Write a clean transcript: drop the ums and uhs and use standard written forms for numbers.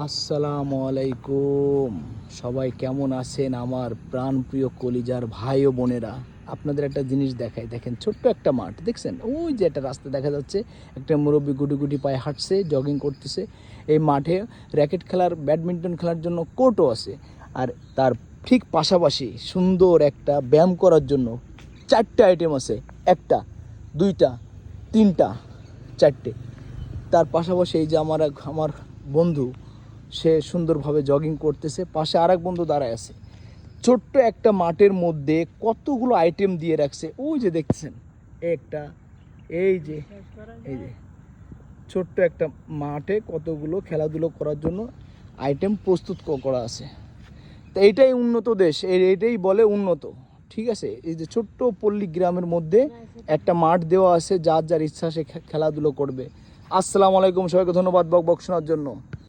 আসসালামু আলাইকুম। সবাই কেমন আছেন আমার প্রাণপ্রিয় কলিজার ভাই ও বোনেরা? আপনাদের একটা জিনিস দেখাই, দেখেন ছোট্ট একটা মাঠ দেখছেন, ওই যে একটা রাস্তা দেখা যাচ্ছে, একটা মুরব্বী গুটি গুটি পায়ে হাঁটছে, জগিং করতেছে। এই মাঠে র্যাকেট খেলার, ব্যাডমিন্টন খেলার জন্য কোর্টও আছে। আর তার ঠিক পাশাপাশি সুন্দর একটা ব্যায়াম করার জন্য 4টে আইটেম আছে। একটা, দুইটা, তিনটা, 4টে। তার পাশাপাশি এই যে আমার বন্ধু, সে সুন্দরভাবে জগিং করতেছে, পাশে আরেক বন্ধু দাঁড়ায় আছে। ছোট্ট একটা মাঠের মধ্যে কতগুলো আইটেম দিয়ে রাখছে, ওই যে দেখছেন একটা, এই যে ছোট্ট একটা মাঠে কতগুলো খেলাধুলো করার জন্য আইটেম প্রস্তুত করা আছে। তো এইটাই উন্নত দেশ, এইটাই বলে উন্নত। ঠিক আছে, এই যে ছোট্ট পল্লী গ্রামের মধ্যে একটা মাঠ দেওয়া আছে, যার যার ইচ্ছা সে খেলাধুলো করবে। আসসালামু আলাইকুম, সবাইকে ধন্যবাদ বক বক শোনার জন্য।